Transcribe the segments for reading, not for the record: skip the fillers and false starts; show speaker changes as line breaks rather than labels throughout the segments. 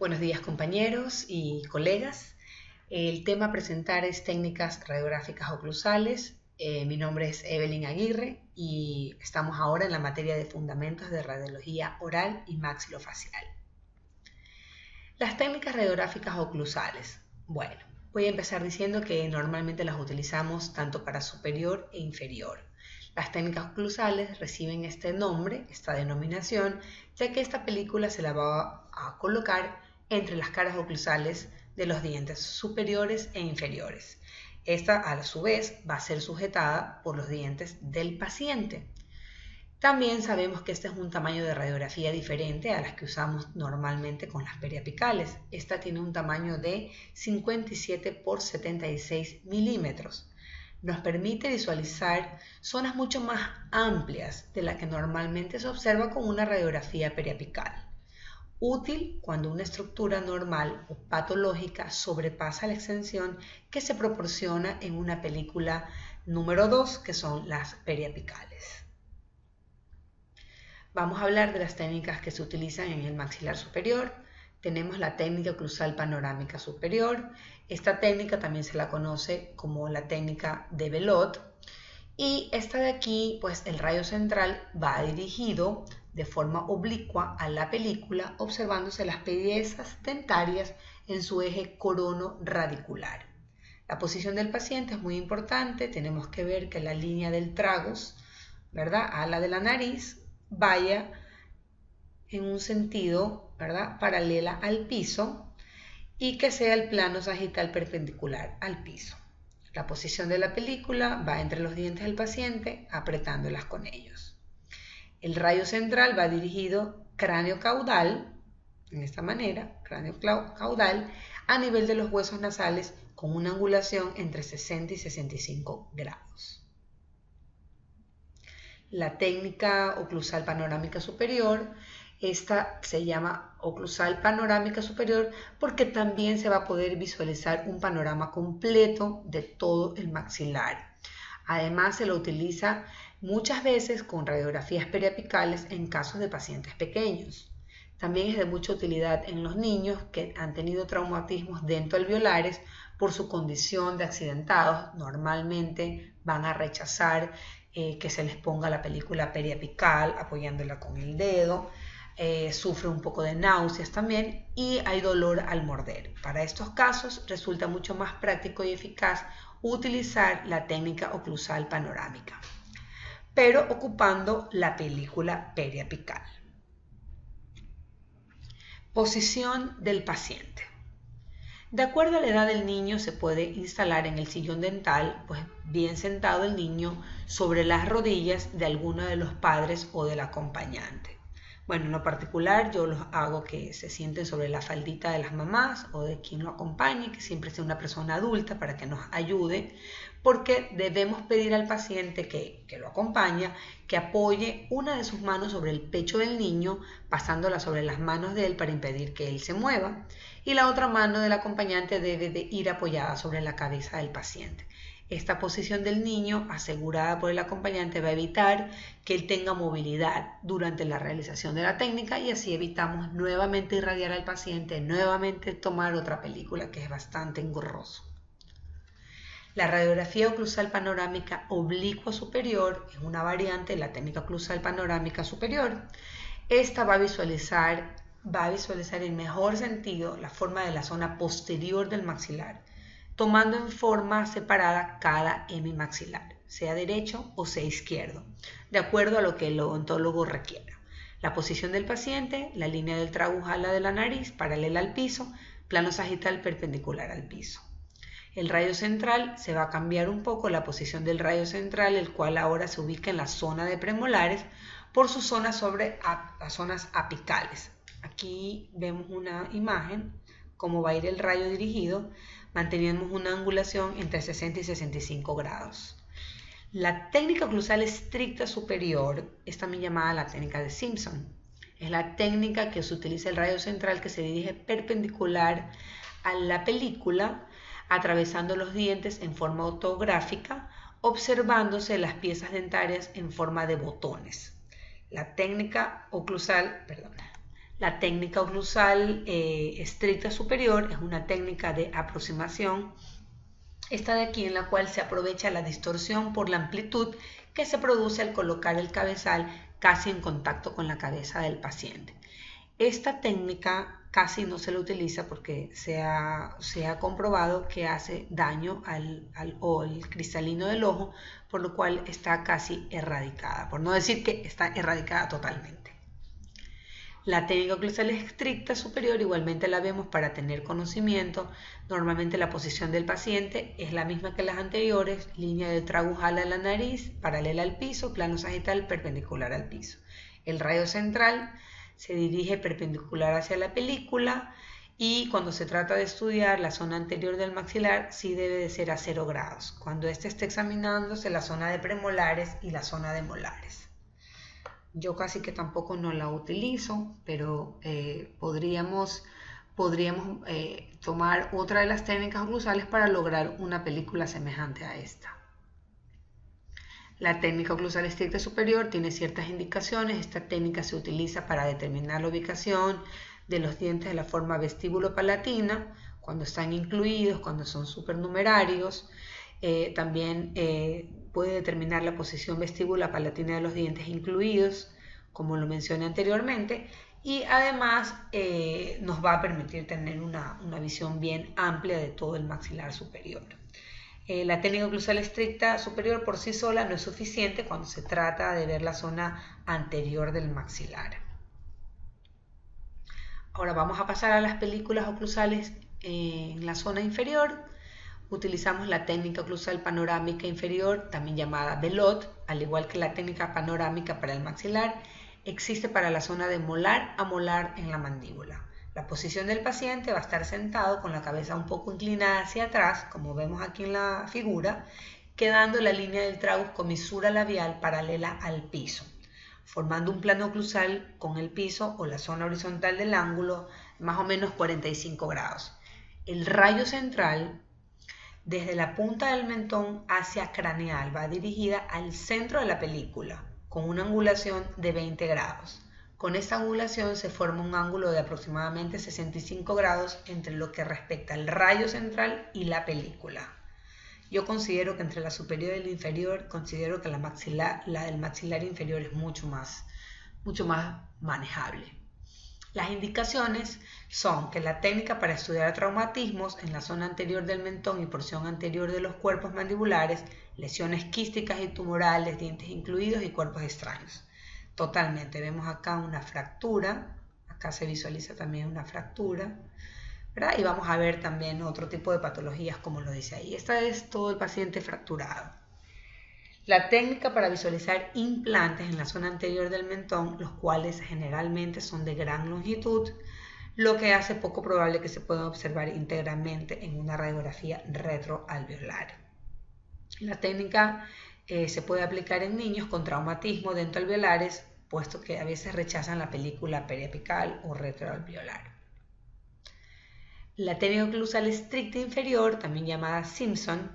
Buenos días compañeros y colegas. El tema a presentar es técnicas radiográficas oclusales. Mi nombre es Evelyn Aguirre y estamos ahora en la materia de fundamentos de radiología oral y maxilofacial. Las técnicas radiográficas oclusales. Bueno, voy a empezar diciendo que normalmente las utilizamos tanto para superior e inferior. Las técnicas oclusales reciben este nombre, esta denominación, ya que esta película se la va a colocar entre las caras oclusales de los dientes superiores e inferiores. Esta, a su vez, va a ser sujetada por los dientes del paciente. También sabemos que este es un tamaño de radiografía diferente a las que usamos normalmente con las periapicales. Esta tiene un tamaño de 57 por 76 milímetros. Nos permite visualizar zonas mucho más amplias de las que normalmente se observa con una radiografía periapical. Útil cuando una estructura normal o patológica sobrepasa la extensión que se proporciona en una película número 2, que son las periapicales. Vamos a hablar de las técnicas que se utilizan en el maxilar superior. Tenemos la técnica oclusal panorámica superior. Esta técnica también se la conoce como la técnica de Bellot. Y esta de aquí, pues el rayo central va dirigido de forma oblicua a la película, observándose las piezas dentarias en su eje corono-radicular. La posición del paciente es muy importante. Tenemos que ver que la línea del tragus, ¿verdad?, a la de la nariz, vaya en un sentido, ¿verdad?, paralela al piso y que sea el plano sagital perpendicular al piso. La posición de la película va entre los dientes del paciente, apretándolas con ellos. El rayo central va dirigido cráneo-caudal, en esta manera, cráneo-caudal, a nivel de los huesos nasales con una angulación entre 60 y 65 grados. La técnica oclusal panorámica superior, esta se llama oclusal panorámica superior porque también se va a poder visualizar un panorama completo de todo el maxilar. Además, se lo utiliza muchas veces con radiografías periapicales en casos de pacientes pequeños. También es de mucha utilidad en los niños que han tenido traumatismos dentoalveolares por su condición de accidentados. Normalmente van a rechazar que se les ponga la película periapical apoyándola con el dedo. Sufre un poco de náuseas también y hay dolor al morder. Para estos casos resulta mucho más práctico y eficaz utilizar la técnica oclusal panorámica, pero ocupando la película periapical. Posición del paciente. De acuerdo a la edad del niño se puede instalar en el sillón dental, pues bien sentado el niño sobre las rodillas de alguno de los padres o del acompañante. Bueno, en lo particular yo los hago que se sienten sobre la faldita de las mamás o de quien lo acompañe, que siempre sea una persona adulta para que nos ayude, porque debemos pedir al paciente que lo acompaña que apoye una de sus manos sobre el pecho del niño, pasándola sobre las manos de él para impedir que él se mueva, y la otra mano del acompañante debe de ir apoyada sobre la cabeza del paciente. Esta posición del niño, asegurada por el acompañante, va a evitar que él tenga movilidad durante la realización de la técnica y así evitamos nuevamente irradiar al paciente, nuevamente tomar otra película que es bastante engorroso. La radiografía oclusal panorámica oblicua superior es una variante de la técnica oclusal panorámica superior. Esta va a visualizar en mejor sentido la forma de la zona posterior del maxilar, tomando en forma separada cada hemimaxilar, sea derecho o sea izquierdo, de acuerdo a lo que el odontólogo requiera. La posición del paciente, la línea del tragus a la de la nariz, paralela al piso, plano sagital perpendicular al piso. El rayo central se va a cambiar un poco la posición del rayo central, el cual ahora se ubica en la zona de premolares por su zona sobre las zonas apicales. Aquí vemos una imagen, cómo va a ir el rayo dirigido, manteniendo una angulación entre 60 y 65 grados. La técnica oclusal estricta superior es también llamada la técnica de Simpson. Es la técnica que se utiliza el rayo central que se dirige perpendicular a la película, atravesando los dientes en forma ortográfica, observándose las piezas dentarias en forma de botones. La La técnica oclusal estricta superior es una técnica de aproximación, esta de aquí, en la cual se aprovecha la distorsión por la amplitud que se produce al colocar el cabezal casi en contacto con la cabeza del paciente. Esta técnica casi no se la utiliza porque se ha comprobado que hace daño al cristalino del ojo, por lo cual está casi erradicada, por no decir que está erradicada totalmente. La técnica oclusal estricta superior igualmente la vemos para tener conocimiento. Normalmente la posición del paciente es la misma que las anteriores: línea de tragujal a la nariz, paralela al piso, plano sagital perpendicular al piso. El rayo central se dirige perpendicular hacia la película, y cuando se trata de estudiar la zona anterior del maxilar sí debe de ser a 0 grados, cuando éste esté examinándose la zona de premolares y la zona de molares. Yo casi que tampoco no la utilizo, pero podríamos tomar otra de las técnicas oclusales para lograr una película semejante a esta. La técnica oclusal estricta superior tiene ciertas indicaciones. Esta técnica se utiliza para determinar la ubicación de los dientes de la forma vestíbulo-palatina, cuando están incluidos, cuando son supernumerarios. También puede determinar la posición vestíbulo-palatina de los dientes incluidos, como lo mencioné anteriormente, y además nos va a permitir tener una visión bien amplia de todo el maxilar superior. La técnica oclusal estricta superior por sí sola no es suficiente cuando se trata de ver la zona anterior del maxilar. Ahora vamos a pasar a las películas oclusales en la zona inferior. Utilizamos la técnica oclusal panorámica inferior, también llamada Bellot, al igual que la técnica panorámica para el maxilar. Existe para la zona de molar a molar en la mandíbula. La posición del paciente va a estar sentado con la cabeza un poco inclinada hacia atrás, como vemos aquí en la figura, quedando la línea del tragus comisura labial paralela al piso, formando un plano oclusal con el piso o la zona horizontal del ángulo, más o menos 45 grados. El rayo central, desde la punta del mentón hacia craneal, va dirigida al centro de la película, con una angulación de 20 grados. Con esta angulación se forma un ángulo de aproximadamente 65 grados entre lo que respecta al rayo central y la película. Yo considero que entre la superior y la inferior, considero que la del maxilar inferior es mucho más manejable. Las indicaciones son que la técnica para estudiar traumatismos en la zona anterior del mentón y porción anterior de los cuerpos mandibulares, lesiones quísticas y tumorales, dientes incluidos y cuerpos extraños. Totalmente, vemos acá una fractura, acá se visualiza también una fractura, ¿verdad? Y vamos a ver también otro tipo de patologías como lo dice ahí. Esta es todo el paciente fracturado. La técnica para visualizar implantes en la zona anterior del mentón, los cuales generalmente son de gran longitud, lo que hace poco probable que se puedan observar íntegramente en una radiografía retroalveolar. La técnica se puede aplicar en niños con traumatismo dentoalveolares, puesto que a veces rechazan la película periapical o retroalveolar. La técnica oclusal estricta inferior, también llamada Simpson.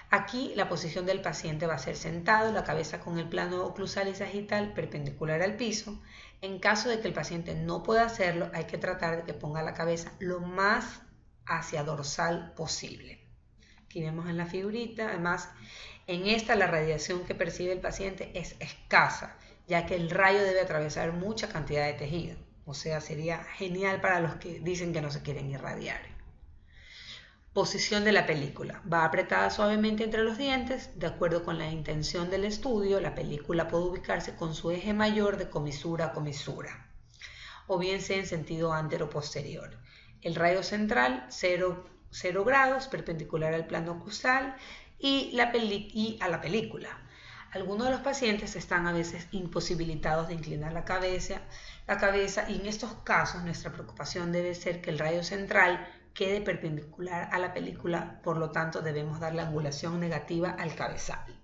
Aquí la posición del paciente va a ser sentado, la cabeza con el plano oclusal y sagital perpendicular al piso. En caso de que el paciente no pueda hacerlo, hay que tratar de que ponga la cabeza lo más hacia dorsal posible. Aquí vemos en la figurita, además en esta la radiación que percibe el paciente es escasa, ya que el rayo debe atravesar mucha cantidad de tejido. O sea, sería genial para los que dicen que no se quieren irradiar. Posición de la película. Va apretada suavemente entre los dientes. De acuerdo con la intención del estudio, la película puede ubicarse con su eje mayor de comisura a comisura, o bien sea en sentido antero-posterior. El rayo central, 0 grados, perpendicular al plano oclusal y a la película. Algunos de los pacientes están a veces imposibilitados de inclinar la cabeza, y en estos casos nuestra preocupación debe ser que el rayo central quede perpendicular a la película, por lo tanto debemos dar la angulación negativa al cabezal.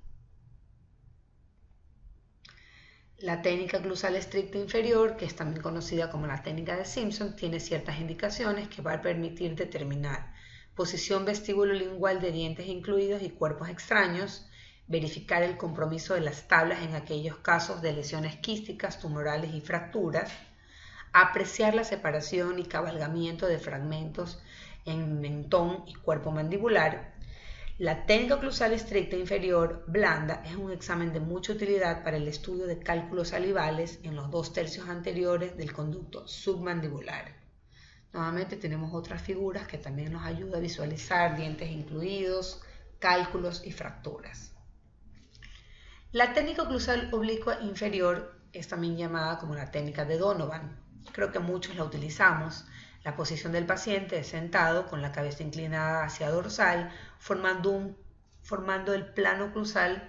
La técnica oclusal estricta inferior, que es también conocida como la técnica de Simpson, tiene ciertas indicaciones que van a permitir determinar posición vestíbulo-lingual de dientes incluidos y cuerpos extraños, verificar el compromiso de las tablas en aquellos casos de lesiones quísticas, tumorales y fracturas, apreciar la separación y cabalgamiento de fragmentos en mentón y cuerpo mandibular. La técnica oclusal estricta inferior blanda es un examen de mucha utilidad para el estudio de cálculos salivales en los 2/3 anteriores del conducto submandibular. Nuevamente tenemos otras figuras que también nos ayudan a visualizar dientes incluidos, cálculos y fracturas. La técnica oclusal oblicua inferior es también llamada como la técnica de Donovan. Creo que muchos la utilizamos. La posición del paciente es sentado con la cabeza inclinada hacia dorsal, formando el plano oclusal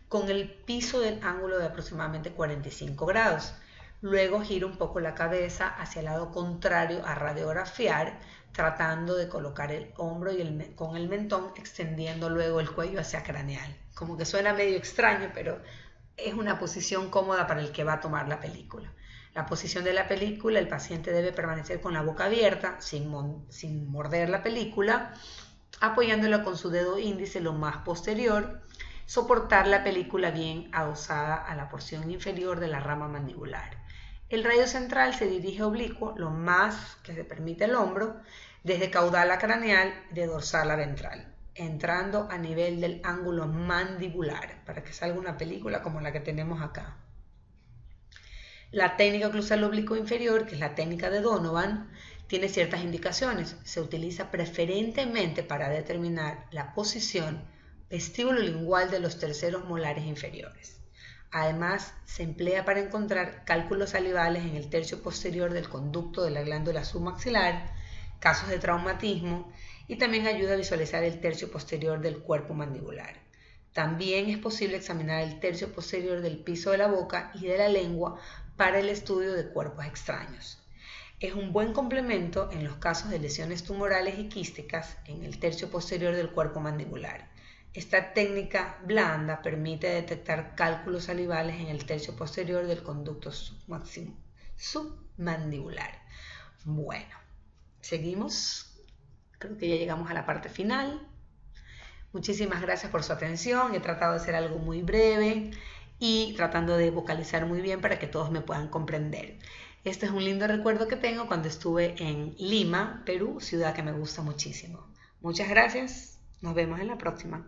con el piso del ángulo de aproximadamente 45 grados. Luego gira un poco la cabeza hacia el lado contrario a radiografiar, tratando de colocar el hombro con el mentón, extendiendo luego el cuello hacia craneal. Como que suena medio extraño, pero es una posición cómoda para el que va a tomar la película. La posición de la película, el paciente debe permanecer con la boca abierta, sin morder la película, apoyándola con su dedo índice lo más posterior, soportar la película bien adosada a la porción inferior de la rama mandibular. El radio central se dirige oblicuo lo más que se permite el hombro, desde caudal a craneal, de dorsal a ventral, entrando a nivel del ángulo mandibular, para que salga una película como la que tenemos acá. La técnica oclusal oblicuo inferior, que es la técnica de Donovan, tiene ciertas indicaciones. Se utiliza preferentemente para determinar la posición vestíbulo-lingual de los terceros molares inferiores. Además, se emplea para encontrar cálculos salivales en el tercio posterior del conducto de la glándula submaxilar, casos de traumatismo, y también ayuda a visualizar el tercio posterior del cuerpo mandibular. También es posible examinar el tercio posterior del piso de la boca y de la lengua para el estudio de cuerpos extraños. Es un buen complemento en los casos de lesiones tumorales y quísticas en el tercio posterior del cuerpo mandibular. Esta técnica blanda permite detectar cálculos salivales en el tercio posterior del conducto submandibular. Bueno, seguimos. Creo que ya llegamos a la parte final. Muchísimas gracias por su atención. He tratado de hacer algo muy breve y tratando de vocalizar muy bien para que todos me puedan comprender. Este es un lindo recuerdo que tengo cuando estuve en Lima, Perú, ciudad que me gusta muchísimo. Muchas gracias. Nos vemos en la próxima.